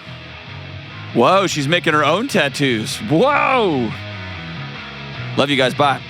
Whoa, she's making her own tattoos. Whoa! Love you guys. Bye.